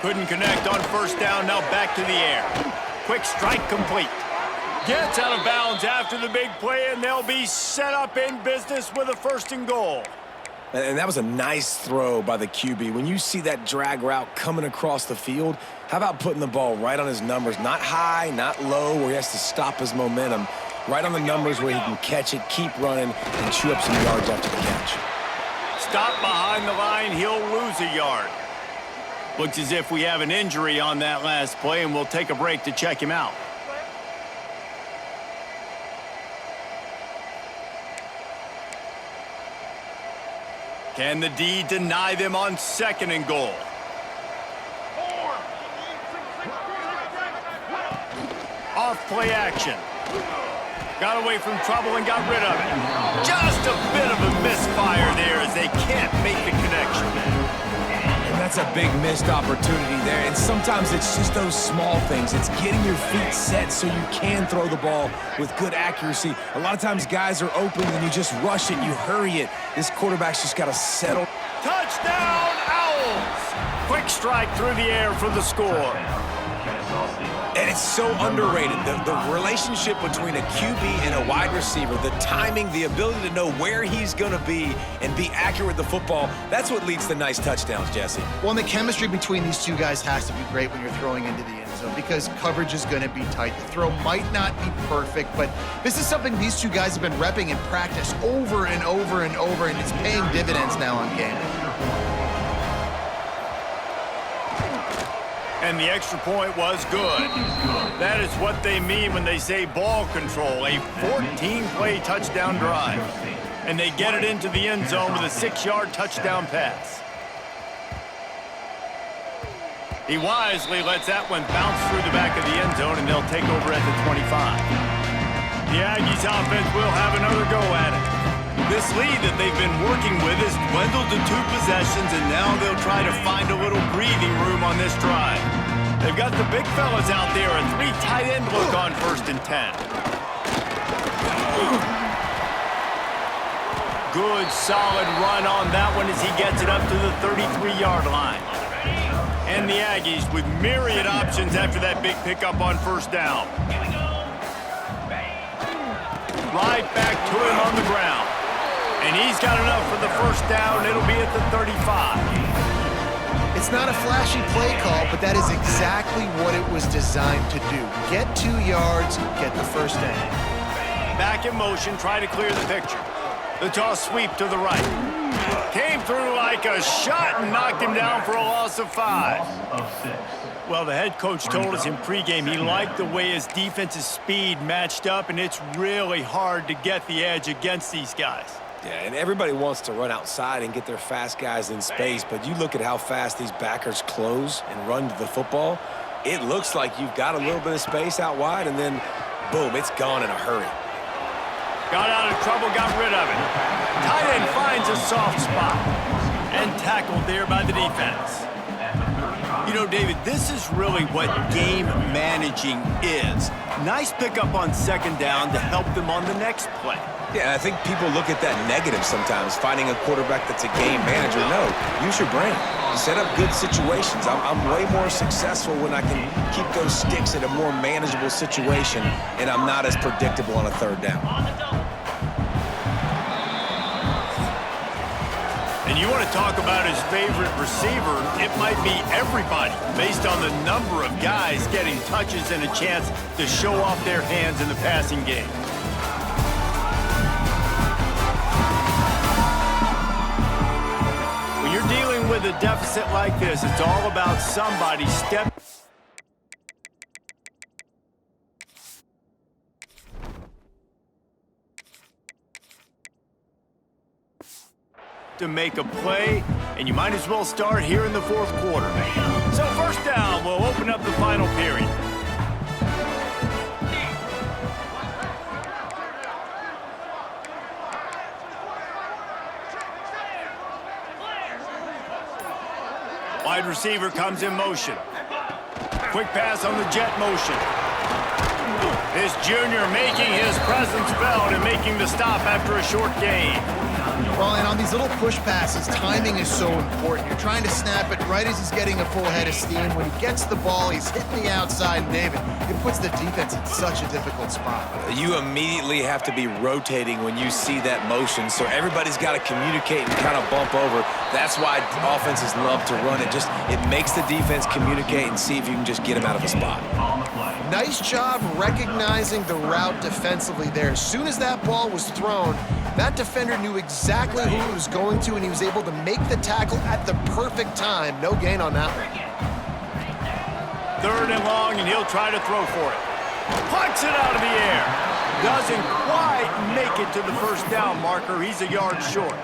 Speaker 1: Couldn't connect on first down. Now back to the air. Quick strike complete. Gets out of bounds after the big play, and they'll be set up in business with a first and goal.
Speaker 3: And that was a nice throw by the QB. When you see that drag route coming across the field, how about putting the ball right on his numbers? Not high, not low, where he has to stop his momentum. Right on the numbers where he can catch it, keep running, and chew up some yards after the catch.
Speaker 1: Stop behind the line, he'll lose a yard. Looks as if we have an injury on that last play, and we'll take a break to check him out. Can the D deny them on second and goal? Off play action. Got away from trouble and got rid of it. Just a bit of a misfire there as they can't make the connection.
Speaker 3: And that's a big missed opportunity there. And sometimes it's just those small things. It's getting your feet set so you can throw the ball with good accuracy. A lot of times guys are open and you just rush it, you hurry it. This quarterback's just got to settle.
Speaker 1: Touchdown, Owls! quick strike through the air for the score.
Speaker 3: And it's so underrated. The relationship between a QB and a wide receiver, the timing, the ability to know where he's going to be and be accurate with the football, that's what leads to nice touchdowns, Jesse.
Speaker 2: Well, and the chemistry between these two guys has to be great when you're throwing into the end zone because coverage is going to be tight. The throw might not be perfect, but this is something these two guys have been repping in practice over and over and over, and it's paying dividends now on game day.
Speaker 1: And the extra point was good. That is what they mean when they say ball control, a 14-play touchdown drive. And they get it into the end zone with a 6-yard touchdown pass. He wisely lets that one bounce through the back of the end zone, and they'll take over at the 25. The Aggies offense will have another go at it. This lead that they've been working with has dwindled to 2 possessions, and now they'll try to find a little breathing room on this drive. They've got the big fellas out there, a 3 tight end look on 1st and 10. Good, solid run on that one as he gets it up to the 33-yard line. And the Aggies with myriad options after that big pickup on 1st down. Right back to him on the ground. And he's got enough for the 1st down. It'll be at the 35.
Speaker 2: It's not a flashy play call, but that is exactly what it was designed to do. Get 2 yards, get the 1st down.
Speaker 1: Back in motion, try to clear the picture. The toss sweep to the right. Came through like a shot and knocked him down for a loss of 5. Well, the head coach told us in pregame he liked the way his defense's speed matched up, and it's really hard to get the edge against these guys.
Speaker 3: Yeah, and everybody wants to run outside and get their fast guys in space, but you look at how fast these backers close and run to the football, it looks like you've got a little bit of space out wide, and then, boom, it's gone in a hurry.
Speaker 1: Got out of trouble, got rid of it. Tight end finds a soft spot and tackled there by the defense. You know, David, this is really what game managing is. Nice pickup on 2nd down to help them on the next play.
Speaker 3: Yeah, I think people look at that negative sometimes, finding a quarterback that's a game manager. No, use your brain. Set up good situations. I'm way more successful when I can keep those sticks in a more manageable situation, and I'm not as predictable on a 3rd down.
Speaker 1: And you want to talk about his favorite receiver, it might be everybody, based on the number of guys getting touches and a chance to show off their hands in the passing game. When you're dealing with a deficit like this, it's all about somebody stepping to make a play, and you might as well start here in the 4th quarter. So 1st down will open up the final period. Wide receiver comes in motion. Quick pass on the jet motion. This junior making his presence felt and making the stop after a short gain.
Speaker 2: Well, and on these little push passes, timing is so important. You're trying to snap it right as he's getting a full head of steam. When he gets the ball, he's hitting the outside, and David, it puts the defense in such a difficult spot.
Speaker 3: You immediately have to be rotating when you see that motion, so everybody's got to communicate and kind of bump over. That's why offenses love to run it. It makes the defense communicate and see if you can just get him out of a spot.
Speaker 2: Nice job recognizing the route defensively there. As soon as that ball was thrown, that defender knew exactly who he was going to, and he was able to make the tackle at the perfect time. No gain on that one.
Speaker 1: 3rd and long, and he'll try to throw for it. Puts it out of the air. Doesn't quite make it to the 1st down marker. He's a yard short.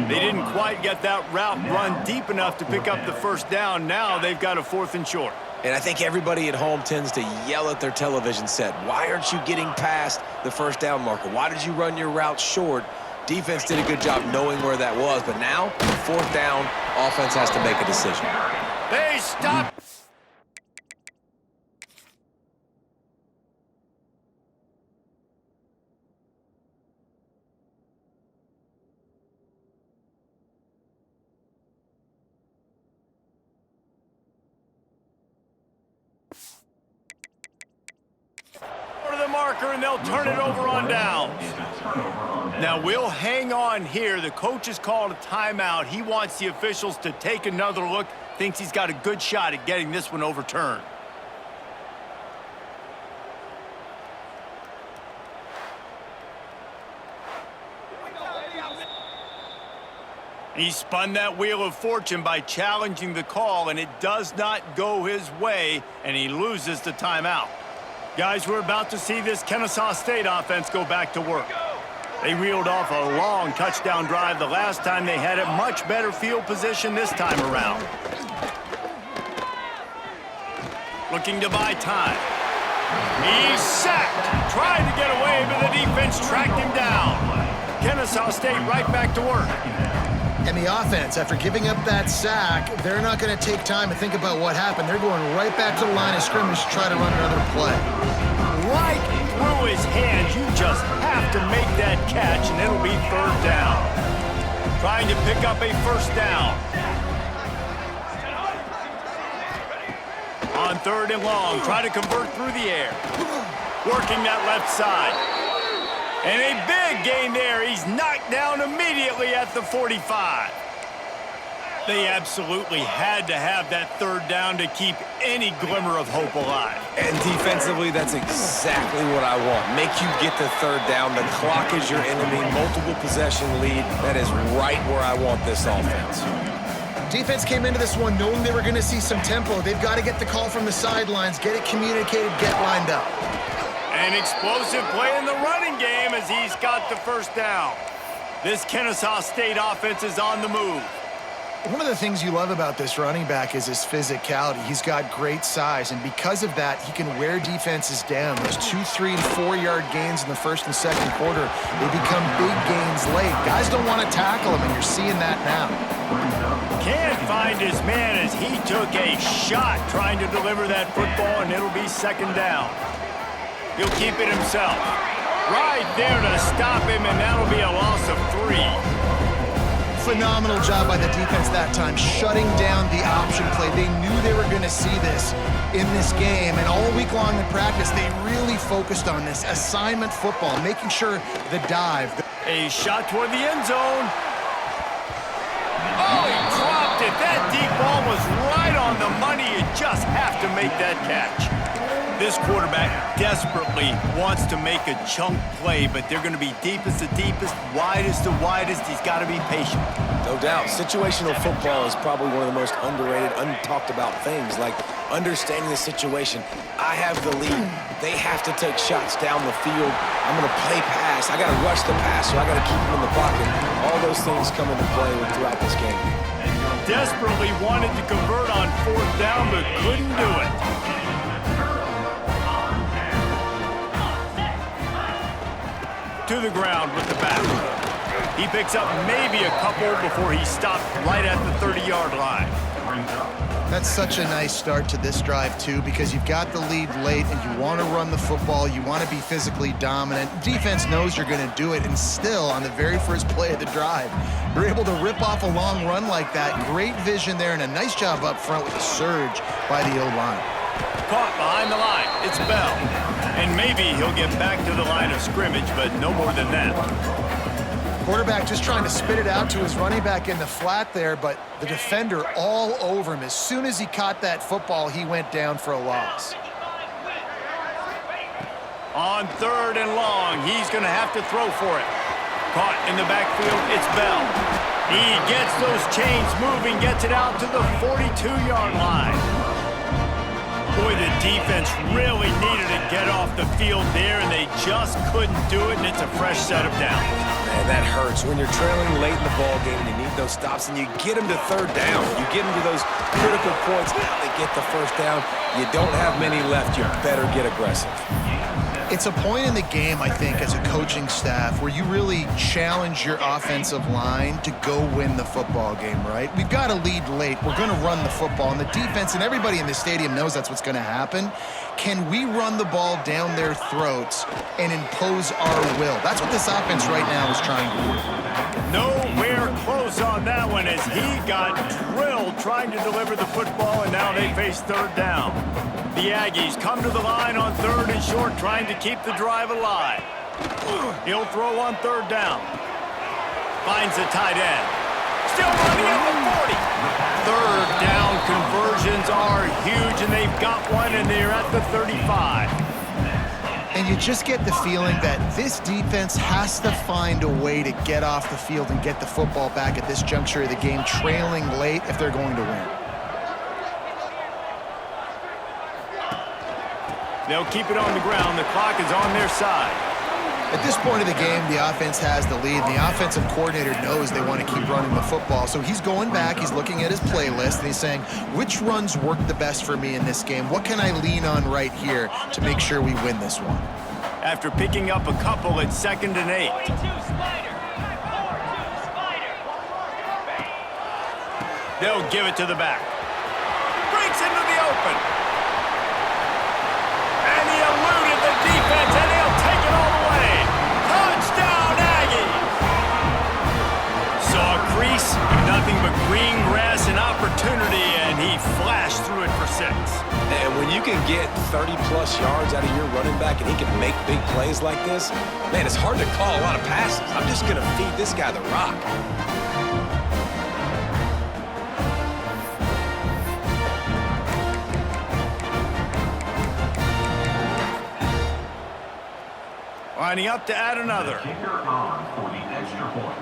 Speaker 1: They didn't quite get that route run deep enough to pick up the 1st down. Now they've got a 4th and short.
Speaker 3: And I think everybody at home tends to yell at their television set, why aren't you getting past the 1st down marker? Why did you run your route short? Defense did a good job knowing where that was, but now, 4th down, offense has to make a decision.
Speaker 1: They stop. marker, and they'll turn it over on downs. Now, we'll hang on here. The coach has called a timeout. He wants the officials to take another look. Thinks he's got a good shot at getting this one overturned. He spun that wheel of fortune by challenging the call, and it does not go his way, and he loses the timeout. Guys, we're about to see this Kennesaw State offense go back to work. They reeled off a long touchdown drive the last time they had a much better field position this time around. Looking to buy time. He's sacked. Tried to get away, but the defense tracked him down. Kennesaw State right back to work.
Speaker 2: And the offense, after giving up that sack, they're not going to take time to think about what happened. They're going right back to the line of scrimmage to try to run another play.
Speaker 1: Right through his hands. You just have to make that catch, and it'll be third down. Trying to pick up a first down. On third and long, try to convert through the air. Working that left side. And a big gain there. He's knocked down immediately at the 45. They absolutely had to have that third down to keep any glimmer of hope alive.
Speaker 3: And defensively, that's exactly what I want. Make you get the third down. The clock is your enemy. Multiple possession lead. That is right where I want this offense.
Speaker 2: Defense came into this one knowing they were going to see some tempo. They've got to get the call from the sidelines, get it communicated, get lined up.
Speaker 1: An explosive play in the running game as he's got the first down. This Kennesaw State offense is on the move.
Speaker 2: One of the things you love about this running back is his physicality. He's got great size, and because of that, he can wear defenses down. Those 2, 3, and 4-yard gains in the first and second quarter, they become big gains late. Guys don't want to tackle him, and you're seeing that now.
Speaker 1: Can't find his man as he took a shot trying to deliver that football, and it'll be second down. He'll keep it himself. Right there to stop him, and that'll be a loss of 3.
Speaker 2: Phenomenal job by the defense that time, shutting down the option play. They knew they were going to see this in this game, and all week long in practice, they really focused on this assignment football, making sure the dive.
Speaker 1: A shot toward the end zone. Oh, he dropped it. That deep ball was right on the money. You just have to make that catch. This quarterback desperately wants to make a chunk play, but they're going to be deepest to deepest, widest to widest. He's got to be patient.
Speaker 3: No doubt. Situational football is probably one of the most underrated, untalked about things, like understanding the situation. I have the lead. They have to take shots down the field. I'm going to play pass. I got to rush the pass, so I got to keep him in the pocket. All those things come into play throughout this game.
Speaker 1: Desperately wanted to convert on fourth down, but couldn't do it. To the ground with the back. He picks up maybe a couple before he stopped right at the 30-yard line.
Speaker 2: That's such a nice start to this drive, too, because you've got the lead late and you want to run the football. You want to be physically dominant. Defense knows you're going to do it, and still, on the very first play of the drive, you're able to rip off a long run like that. Great vision there, and a nice job up front with a surge by the O-line.
Speaker 1: Caught behind the line. It's Bell. And maybe he'll get back to the line of scrimmage, but no more than that.
Speaker 2: Quarterback just trying to spit it out to his running back in the flat there, but the defender all over him. As soon as he caught that football, he went down for a loss.
Speaker 1: On third and long, he's going to have to throw for it. Caught in the backfield, it's Bell. He gets those chains moving, gets it out to the 42-yard line. Boy, the defense really needed to get off the field there, and they just couldn't do it, and it's a fresh set of downs.
Speaker 3: Man, that hurts. When you're trailing late in the ball game, you need those stops, and you get them to third down. You get them to those critical points. Now they get the first down. You don't have many left. You better get aggressive.
Speaker 2: It's a point in the game, I think, as a coaching staff where you really challenge your offensive line to go win the football game, right? We've got to lead late. We're going to run the football, and the defense and everybody in the stadium knows that's what's going to happen. Can we run the ball down their throats and impose our will? That's what this offense right now is trying to do.
Speaker 1: Nowhere close on that one as he got drilled trying to deliver the football, and now they face third down. The Aggies come to the line on third and short, trying to keep the drive alive. He'll throw on third down. Finds the tight end. Still running at the 40. Third down conversions are huge, and they've got one, and they're at the 35.
Speaker 2: And you just get the feeling that this defense has to find a way to get off the field and get the football back at this juncture of the game, trailing late if they're going to win.
Speaker 1: They'll keep it on the ground. The clock is on their side.
Speaker 2: At this point of the game, the offense has the lead. The offensive coordinator knows they want to keep running the football. So he's going back, he's looking at his playlist, and he's saying, which runs work the best for me in this game? What can I lean on right here to make sure we win this one?
Speaker 1: After picking up a couple at 2nd and 8. They'll give it to the back. Breaks into the open. And he eluded the defense, and he'll take it all the way. Touchdown, Aggies! Saw a crease, nothing but green grass and opportunity, and he flashed through it for 6.
Speaker 3: And when you can get 30-plus yards out of your running back and he can make big plays like this, man, it's hard to call a lot of passes. I'm just going to feed this guy the rock.
Speaker 1: Lining up to add another.
Speaker 5: Kicker on for the extra point.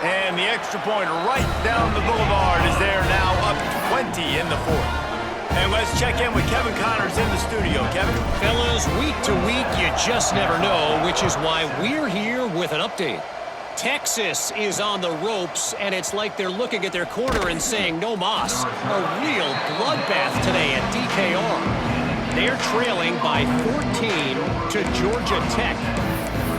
Speaker 1: And the extra point right down the boulevard is there now, up 20 in the 4th. And let's check in with Kevin Connors in the studio. Kevin?
Speaker 4: Fellas, week to week, you just never know, which is why we're here with an update. Texas is on the ropes, and it's like they're looking at their corner and saying, no mas. A real bloodbath today at DKR. They're trailing by 14 to Georgia Tech.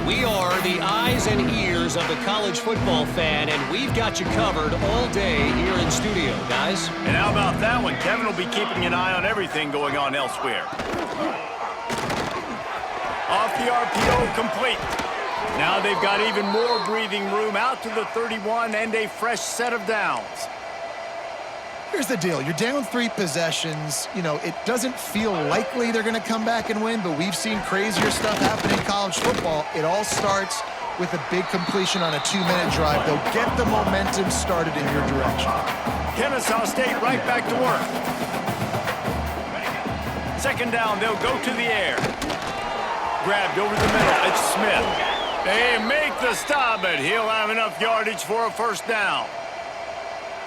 Speaker 4: We are the eyes and ears of the college football fan, and we've got you covered all day here in studio, guys.
Speaker 1: And how about that one? Kevin will be keeping an eye on everything going on elsewhere. Off the RPO, complete. Now they've got even more breathing room out to the 31 and a fresh set of downs.
Speaker 2: Here's the deal. You're down 3 possessions. You know, it doesn't feel likely they're going to come back and win, but we've seen crazier stuff happen in college football. It all starts with a big completion on a 2-minute drive. They'll get the momentum started in your direction.
Speaker 1: Kennesaw State right back to work. 2nd down, they'll go to the air. Grabbed over the middle. It's Smith. They make the stop, but he'll have enough yardage for a 1st down.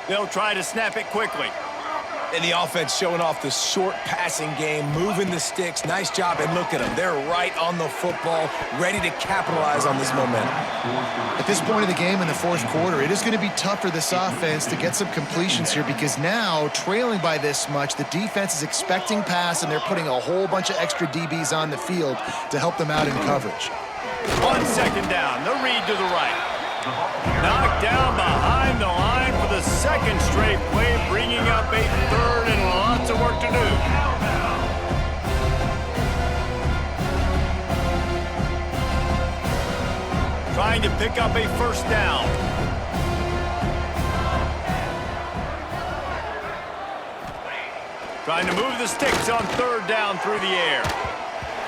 Speaker 1: They'll try to snap it quickly.
Speaker 3: And the offense showing off the short passing game, moving the sticks. Nice job, and look at them. They're right on the football, ready to capitalize on this momentum.
Speaker 2: At this point of the game in the 4th quarter, it is going to be tough for this offense to get some completions here because now, trailing by this much, the defense is expecting pass, and they're putting a whole bunch of extra DBs on the field to help them out in coverage.
Speaker 1: On 2nd down, the read to the right. Knocked down behind the line for the 2nd straight play, bringing up a 3rd and lots of work to do. Trying to pick up a 1st down. Trying to move the sticks on 3rd down through the air.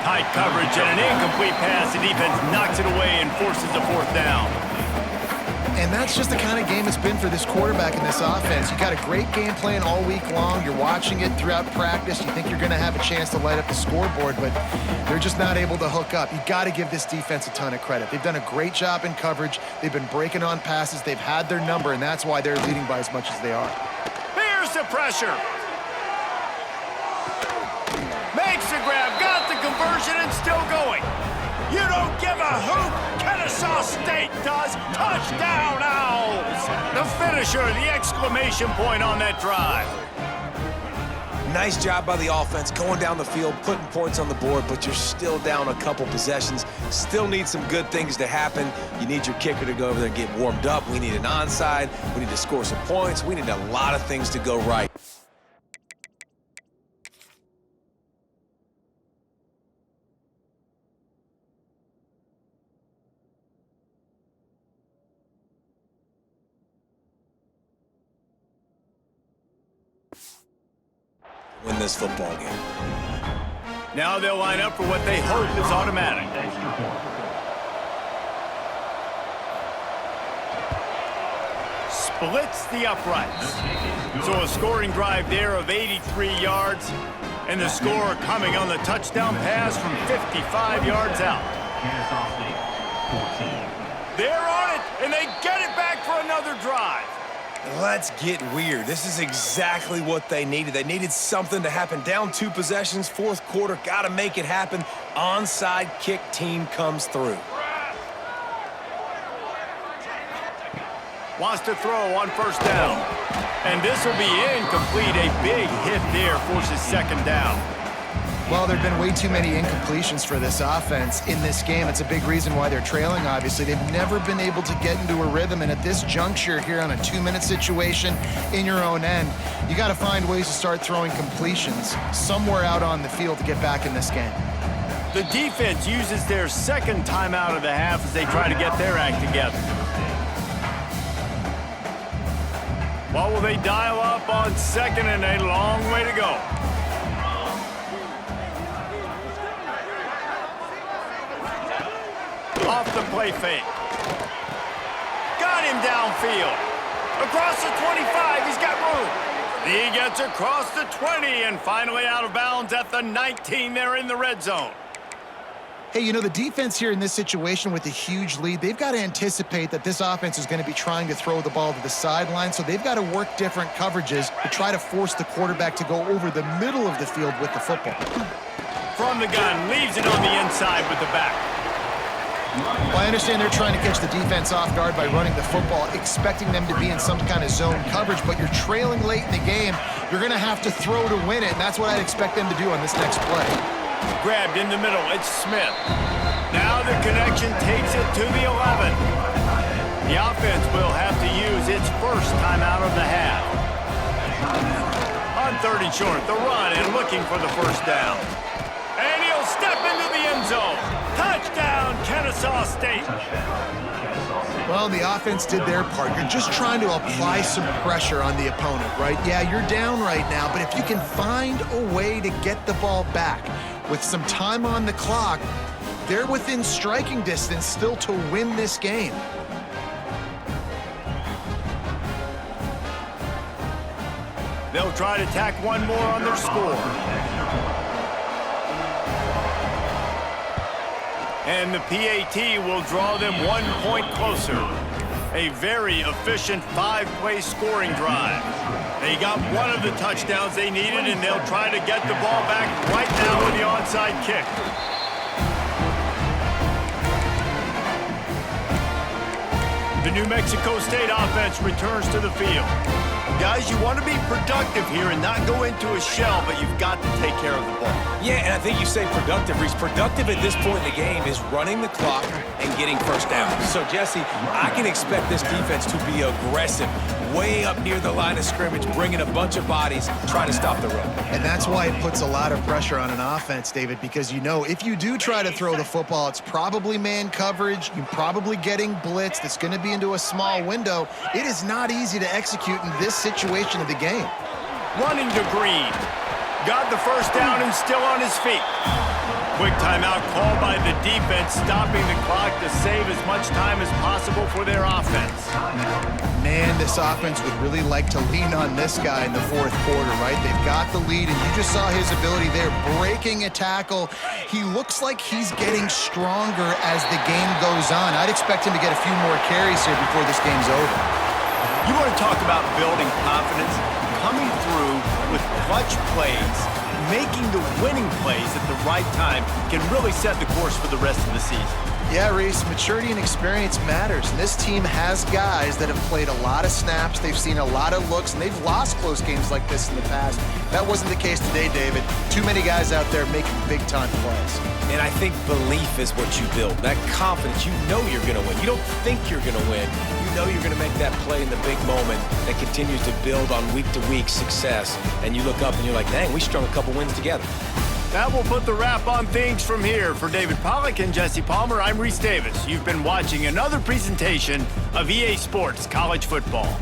Speaker 1: Tight coverage and an incomplete pass. The defense knocks it away and forces a 4th down.
Speaker 2: And that's just the kind of game it's been for this quarterback in this offense. You got a great game plan all week long. You're watching it throughout practice. You think you're going to have a chance to light up the scoreboard, but they're just not able to hook up. You got to give this defense a ton of credit. They've done a great job in coverage. They've been breaking on passes. They've had their number, and that's why they're leading by as much as they are.
Speaker 1: Here's the pressure. Makes the grab, got the conversion, and still going. You don't give a hoot. Kennesaw State does. Touchdown, Owls. The finisher, the exclamation point on that drive.
Speaker 3: Nice job by the offense going down the field, putting points on the board, but you're still down a couple possessions. Still need some good things to happen. You need your kicker to go over there and get warmed up. We need an onside. We need to score some points. We need a lot of things to go right. win this football game.
Speaker 1: Now they'll line up for what they hope is automatic. Splits the uprights. So a scoring drive there of 83 yards, and the score coming on the touchdown pass from 55 yards out. They're on it, and they get it back for another drive.
Speaker 3: Let's get weird. This is exactly what they needed. They needed something to happen. Down 2 possessions, fourth quarter, got to make it happen. Onside kick team comes through.
Speaker 1: Wants to throw on first down. And this will be incomplete. A big hit there forces second down.
Speaker 2: Well, there have been way too many incompletions for this offense in this game. It's a big reason why they're trailing, obviously. They've never been able to get into a rhythm, and at this juncture here on a 2-minute situation in your own end, you got to find ways to start throwing completions somewhere out on the field to get back in this game.
Speaker 1: The defense uses their second timeout of the half as they try to get their act together. What will they dial up on second, and a long way to go? Off the play fake. Got him downfield. Across the 25, he's got room. He gets across the 20 and finally out of bounds at the 19. They're in the red zone.
Speaker 2: Hey, you know, the defense here in this situation with a huge lead, they've got to anticipate that this offense is going to be trying to throw the ball to the sideline, so they've got to work different coverages to try to force the quarterback to go over the middle of the field with the football.
Speaker 1: From the gun, leaves it on the inside with the back.
Speaker 2: Well, I understand they're trying to catch the defense off guard by running the football, expecting them to be in some kind of zone coverage, but you're trailing late in the game. You're going to have to throw to win it, and that's what I'd expect them to do on this next play.
Speaker 1: Grabbed in the middle, it's Smith. Now the connection takes it to the 11. The offense will have to use its first timeout of the half. On 3rd and short, the run and looking for the first down. And he'll step into the end zone. Touchdown, Kennesaw State.
Speaker 2: Well, the offense did their part. You're just trying to apply some pressure on the opponent, right? Yeah, you're down right now, but if you can find a way to get the ball back with some time on the clock, they're within striking distance still to win this game.
Speaker 1: They'll try to tack one more on their score. And the PAT will draw them 1 point closer. A very efficient 5-play scoring drive. They got one of the touchdowns they needed, and they'll try to get the ball back right now with the onside kick. The New Mexico State offense returns to the field. Guys, you want to be productive here and not go into a shell, but you've got to take care of the ball.
Speaker 3: Yeah, and I think you say productive, Reese. Productive at this point in the game is running the clock and getting first down. So, Jesse, I can expect this defense to be aggressive, way up near the line of scrimmage, bringing a bunch of bodies, trying to stop the run.
Speaker 2: And that's why it puts a lot of pressure on an offense, David, because you know if you do try to throw the football, it's probably man coverage, you're probably getting blitzed, it's going to be into a small window. It is not easy to execute in this situation of the game.
Speaker 1: Running to Green. Got the first down and still on his feet. Quick timeout called by the defense, stopping the clock to save as much time as possible for their offense.
Speaker 2: Man, this offense would really like to lean on this guy in the fourth quarter, right? They've got the lead, and you just saw his ability there, breaking a tackle. He looks like he's getting stronger as the game goes on. I'd expect him to get a few more carries here before this game's over.
Speaker 1: You want to talk about building confidence? Coming through with clutch plays, making the winning plays at the right time can really set the course for the rest of the season.
Speaker 2: Yeah, Reese, maturity and experience matters. And this team has guys that have played a lot of snaps. They've seen a lot of looks, and they've lost close games like this in the past. That wasn't the case today, David. Too many guys out there making big-time plays.
Speaker 3: And I think belief is what you build. That confidence, you know you're going to win. You don't think you're going to win. You know you're going to make that play in the big moment that continues to build on week-to-week success. And you look up and you're like, dang, we strung a couple wins together.
Speaker 1: That will put the wrap on things from here. For David Pollack and Jesse Palmer, I'm Reese Davis. You've been watching another presentation of EA Sports College Football.